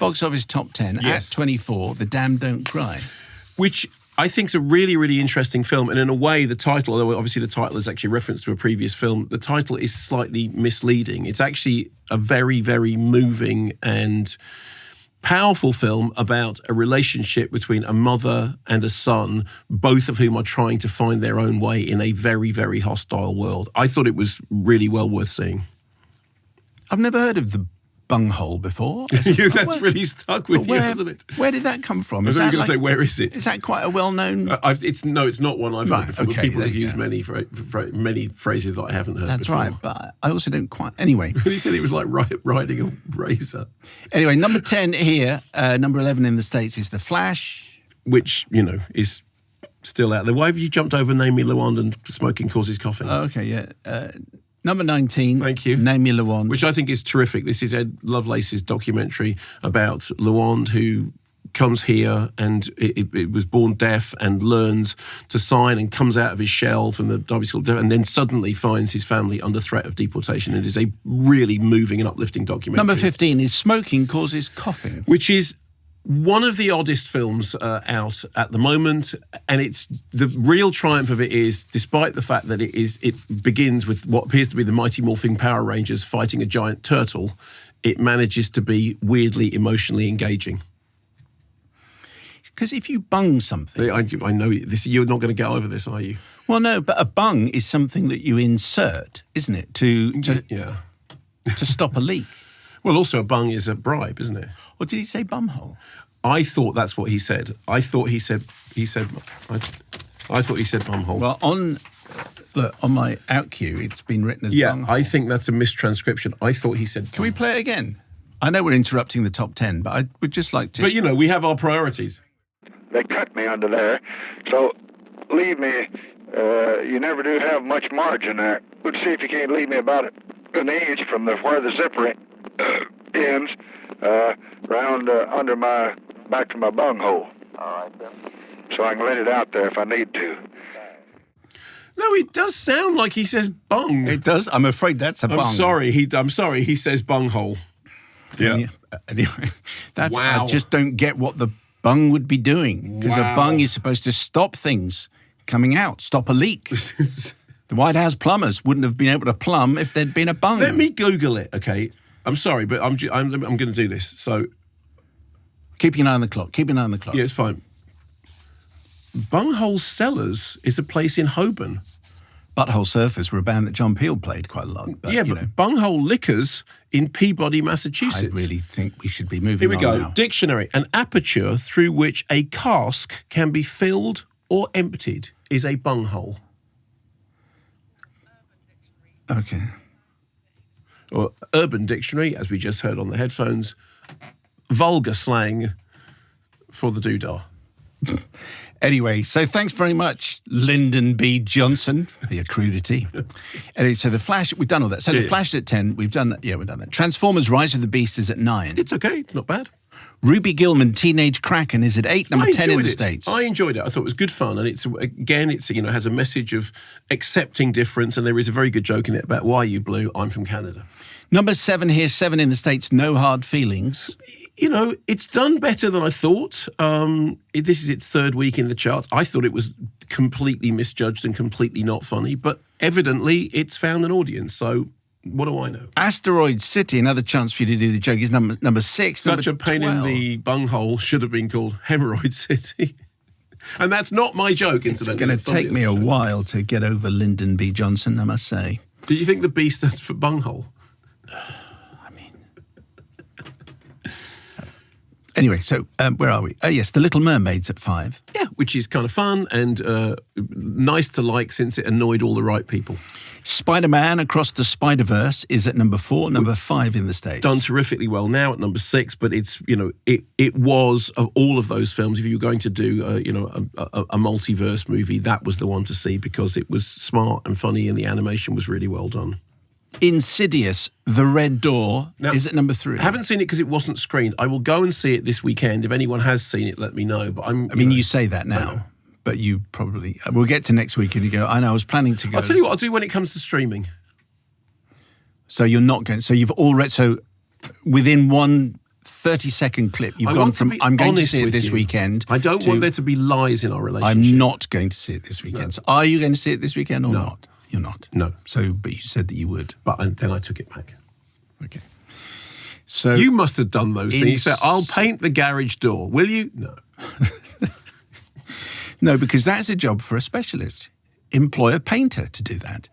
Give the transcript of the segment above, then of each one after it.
box office top 10 Yes. at 24, The Damned Don't Cry. Which I think is a really, really interesting film. And in a way, the title, although obviously the title is actually a reference to a previous film, the title is slightly misleading. It's actually a very, very moving and powerful film about a relationship between a mother and a son, both of whom are trying to find their own way in a very, very hostile world. I thought it was really well worth seeing. I've never heard of The Bunghole before. That's really stuck with you, hasn't it? Where did that come from? I was going to say, where is it? Is that quite a well-known... It's not one I've heard before. Okay, People have used many phrases that I haven't heard That's before. right, but I also don't quite... Anyway. He said it was like riding a razor. Anyway, number 10 here, number 11 in the States is The Flash. Which, is still out there. Why have you jumped over Name Me LaWand and Smoking Causes Coughing? Oh, okay, yeah. Number 19. Thank you. Name Me LaWand. Which I think is terrific. This is Ed Lovelace's documentary about LaWand, who comes here and it was born deaf and learns to sign and comes out of his shell from the Derby School and then suddenly finds his family under threat of deportation. It is a really moving and uplifting documentary. Number 15 is Smoking Causes Coughing. Which is one of the oddest films out at the moment, and it's the real triumph of it is, despite the fact that it begins with what appears to be the Mighty Morphing Power Rangers fighting a giant turtle, it manages to be weirdly emotionally engaging. Because if you bung something... I know this. You're not going to get over this, are you? Well, no, but a bung is something that you insert, isn't it, to stop a leak. Well, also a bung is a bribe, isn't it? Or did he say bumhole? I thought that's what he said. I thought he said bumhole. Well, on my out cue, it's been written as bunghole. I think that's a mistranscription. I thought he said. Can we play it again? I know we're interrupting the top 10, but I would just like to. But we have our priorities. They cut me under there, so leave me. You never do have much margin there. Let's see if you can't leave me about an inch from where the zipper ends, round under my back to my bunghole. All right, then. So I can let it out there if I need to. No, it does sound like he says bung. It does. I'm afraid that's a bung. I'm sorry. He says bunghole. Yeah. Anyway, that's. Wow. I just don't get what the bung would be doing, because a bung is supposed to stop things coming out, stop a leak. The White House plumbers wouldn't have been able to plumb if there'd been a bung. Let me Google it, okay? I'm sorry, but I'm going to do this. So, keep an eye on the clock. Yeah, it's fine. Bunghole Cellars is a place in Holborn. Butthole Surfers were a band that John Peel played quite a lot. But, Bunghole Liquors in Peabody, Massachusetts. I really think we should be moving on. Here we go. Now. Dictionary. An aperture through which a cask can be filled or emptied is a bunghole. Okay. Or Urban Dictionary, as we just heard on the headphones, vulgar slang for the doodah. Anyway, so thanks very much, Lyndon B. Johnson, for your crudity. Anyway, so The Flash, we've done all that. So The Flash is at 10, we've done that. Transformers Rise of the Beast is at 9. It's okay, it's not bad. Ruby Gillman, Teenage Kraken is at 8, number 10 in the States. I enjoyed it. I thought it was good fun, and it's has a message of accepting difference, and there is a very good joke in it about why you blue. I'm from Canada. Number 7 here, 7 in the States. No Hard Feelings. It's done better than I thought. This is its third week in the charts. I thought it was completely misjudged and completely not funny, but evidently it's found an audience. So what do I know? Asteroid City, another chance for you to do the joke, is number 6. Such a pain 12. In the bunghole should have been called Hemorrhoid City. And that's not my joke, incidentally. It's going to take me a while to get over Lyndon B. Johnson, I must say. Do you think the B stands for bunghole? Anyway, so where are we? Oh, yes, The Little Mermaid's at 5. Yeah, which is kind of fun and nice to like since it annoyed all the right people. Spider-Man Across the Spider-Verse is at number 4, number 5 in the States. Done terrifically well now at number 6, but it's, it was, of all of those films, if you were going to do, a multiverse movie, that was the one to see because it was smart and funny and the animation was really well done. Insidious, The Red Door is at number 3. I haven't seen it because it wasn't screened. I will go and see it this weekend. If anyone has seen it, let me know. But you say that now, but you probably... We'll get to next week and you go, I know, I was planning to go. I'll tell you what I'll do when it comes to streaming. So you're not going... So you've already... So within 1 30-second clip, you've I gone want to from be I'm going to honest see it with this you. weekend. I don't to, want there to be lies in our relationship. I'm not going to see it this weekend. So are you going to see it this weekend or not? You're not. No. So, but you said that you would. But then I took it back. Okay. So You must have done those things. You said, I'll paint the garage door. Will you? No. No, because that's a job for a specialist. Employ a painter to do that.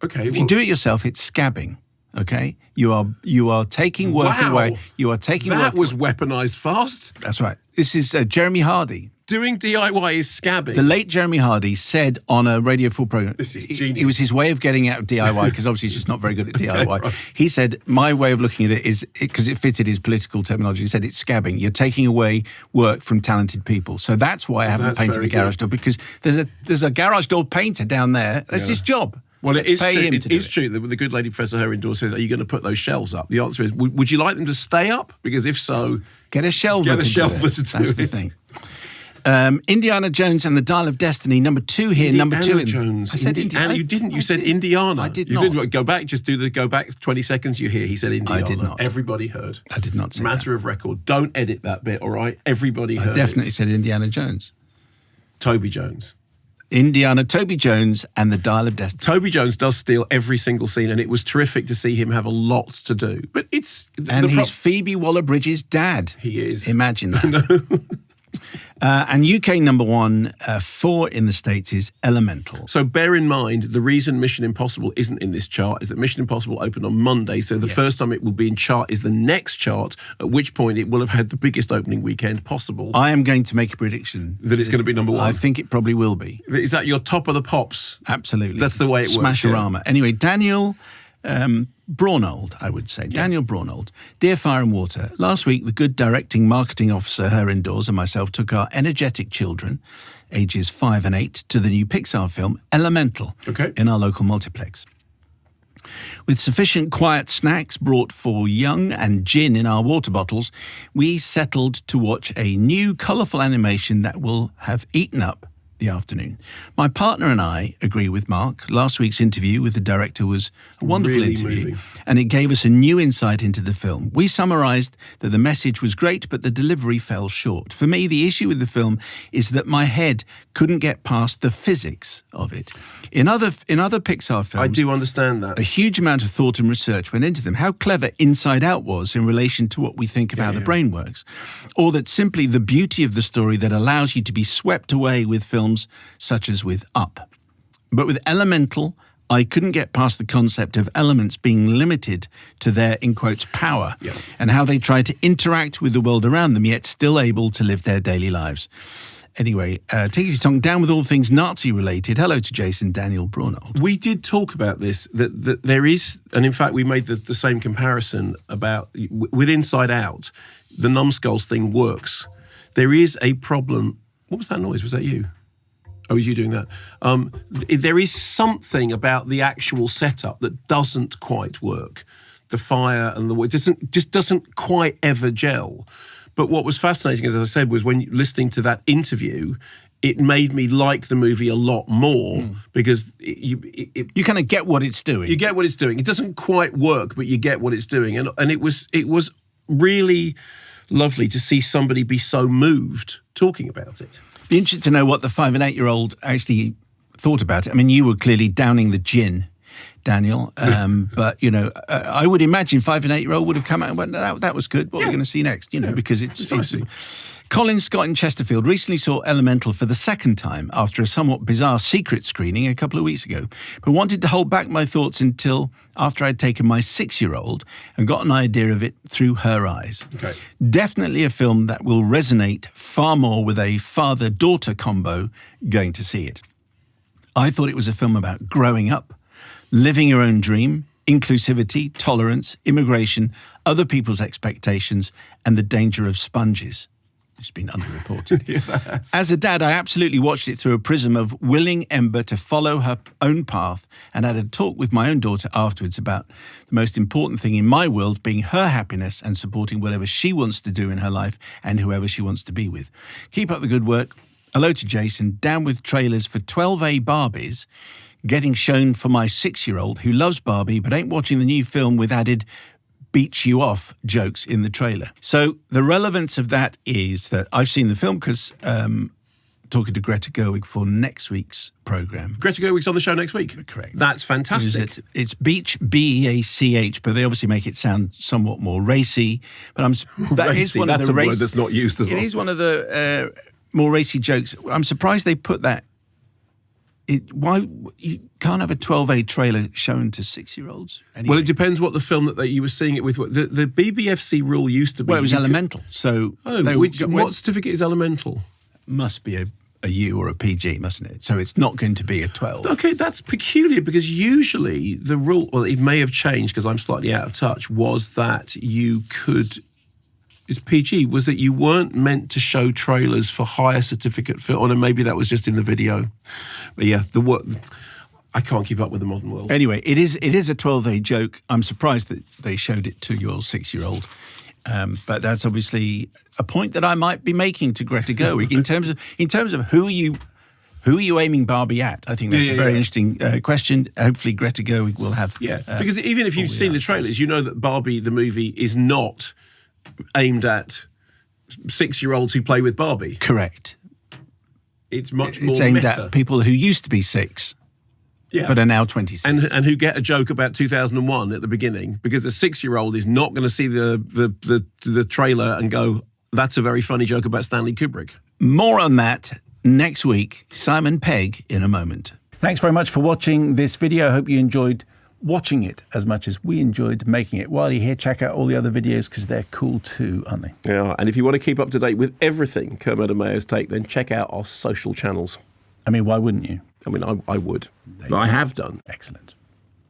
Okay. If you do it yourself, it's scabbing. Okay, you are taking work away. You are taking that work was away. weaponized fast. That's right. This is Jeremy Hardy. Doing DIY is scabbing. The late Jeremy Hardy said on a Radio 4 program, This is genius. It was his way of getting out of DIY because obviously he's just not very good at DIY. right. He said, my way of looking at it is, because it fitted his political terminology, he said it's scabbing. You're taking away work from talented people. So that's why I haven't That's painted very the garage door, because there's a garage door painter down there. That's his job. Well, Let's it is pay true. him It to do is true that the good lady Professor Herring-Dawes says, "Are you going to put those shelves up?" The answer is, "Would you like them to stay up? Because if so, Get a shelver Get a to shelver do it. to do That's the it. thing. Indiana Jones and the Dial of Destiny, number 2 here, number 2 in... Jones. I said Indiana. You didn't. You said Indiana. I did you not. Did go back. Just do the go back 20 seconds. You hear. He said Indiana. I did not. Everybody heard. I did not say Matter of record. Don't edit that bit. All right. Everybody heard. I definitely it. said Indiana Jones. Toby Jones. Indiana, Toby Jones and the Dial of Destiny. Toby Jones does steal every single scene, and it was terrific to see him have a lot to do. But it's And he's Phoebe Waller-Bridge's dad. He is. Imagine that. And UK number 1, 4 in the States is Elemental. So bear in mind, the reason Mission Impossible isn't in this chart is that Mission Impossible opened on Monday, so the first time it will be in chart is the next chart, at which point it will have had the biggest opening weekend possible. I am going to make a prediction. That it's going to be number 1. I think it probably will be. Is that your top of the pops? Absolutely. That's the way it works. Smash-a-rama. Anyway, Daniel Braunold, I would say. Daniel Braunold. Dear Fire and Water, last week the good directing marketing officer, her indoors, and myself took our energetic children, ages 5 and 8, to the new Pixar film Elemental in our local multiplex. With sufficient quiet snacks brought for young and gin in our water bottles, we settled to watch a new colourful animation that will have eaten up the afternoon. My partner and I agree with Mark. Last week's interview with the director was a wonderful Really interview, moving. and it gave us a new insight into the film. We summarised that the message was great, but the delivery fell short. For me, the issue with the film is that my head couldn't get past the physics of it. In other Pixar films, I do understand that. a huge amount of thought and research went into them. How clever Inside Out was in relation to what we think of how the brain works. Or that simply the beauty of the story that allows you to be swept away with films such as with Up. But with Elemental, I couldn't get past the concept of elements being limited to their, in quotes, power, and how they try to interact with the world around them, yet still able to live their daily lives. Anyway, take it tongue down with all things Nazi-related. Hello to Jason Daniel Braunold. We did talk about this, that there is, and in fact we made the same comparison about, with Inside Out, the numbskulls thing works. There is a problem. What was that noise? Was that you? Oh, was you doing that? There is something about the actual setup that doesn't quite work. The fire and the wood just doesn't quite ever gel. But what was fascinating, as I said, was when listening to that interview, it made me like the movie a lot more because you kind of get what it's doing. You get what it's doing. It doesn't quite work, but you get what it's doing, and it was really lovely to see somebody be so moved talking about it. Be interested to know what the 5 and 8-year-old actually thought about it. I mean, you were clearly downing the gin, Daniel, but I would imagine 5 and 8-year-old would have come out and went, that was good. What are we going to see next? Because it's Colin Scott in Chesterfield recently saw Elemental for the second time after a somewhat bizarre secret screening a couple of weeks ago, but wanted to hold back my thoughts until after I'd taken my 6-year-old and got an idea of it through her eyes. Okay. Definitely a film that will resonate far more with a father-daughter combo going to see it. I thought it was a film about growing up, living your own dream, inclusivity, tolerance, immigration, other people's expectations, and the danger of sponges. It's been underreported. Yes. As a dad, I absolutely watched it through a prism of willing Ember to follow her own path, and had a talk with my own daughter afterwards about the most important thing in my world being her happiness and supporting whatever she wants to do in her life and whoever she wants to be with. Keep up the good work. Hello to Jason. Down with trailers for 12A Barbies getting shown for my 6-year-old who loves Barbie but ain't watching the new film with added beats you off jokes in the trailer. So the relevance of that is that I've seen the film because talking to Greta Gerwig for next week's programme. Greta Gerwig's on the show next week. Correct. That's fantastic. It's Beach, B-E-A-C-H, but they obviously make it sound somewhat more racy. But Racy, that's a word that's not used at all. It is one of the more racy jokes. I'm surprised they put that. Why you can't have a 12A trailer shown to 6-year-olds? Anyway. Well, it depends what the film that you were seeing it with. The BBFC rule used to be. Well, it was Elemental. So what certificate is Elemental? Must be a U or a PG, mustn't it? So it's not going to be a 12. Okay, that's peculiar because usually the rule, well, it may have changed because I'm slightly out of touch, was that you could. It's PG, was that you weren't meant to show trailers for higher certificate film, and maybe that was just in the video. But yeah, I can't keep up with the modern world. Anyway, it is a 12A joke. I'm surprised that they showed it to your 6-year-old. But that's obviously a point that I might be making to Greta Gerwig in terms of who are you aiming Barbie at? I think that's a very interesting question. Hopefully Greta Gerwig will have... because even if you've seen the trailers, you know that Barbie, the movie, is not aimed at 6-year-olds who play with Barbie. Correct. It's much more It's aimed meta. at people who used to be 6, but are now 26. And who get a joke about 2001 at the beginning, because a 6-year-old is not going to see the trailer and go, that's a very funny joke about Stanley Kubrick. More on that next week. Simon Pegg in a moment. Thanks very much for watching this video. I hope you enjoyed watching it as much as we enjoyed making it. While you're here, check out all the other videos because they're cool too, aren't they? Yeah, and if you want to keep up to date with everything Kermode and Mayo's take, then check out our social channels. I mean, why wouldn't you? I mean, I would. I have done. Excellent.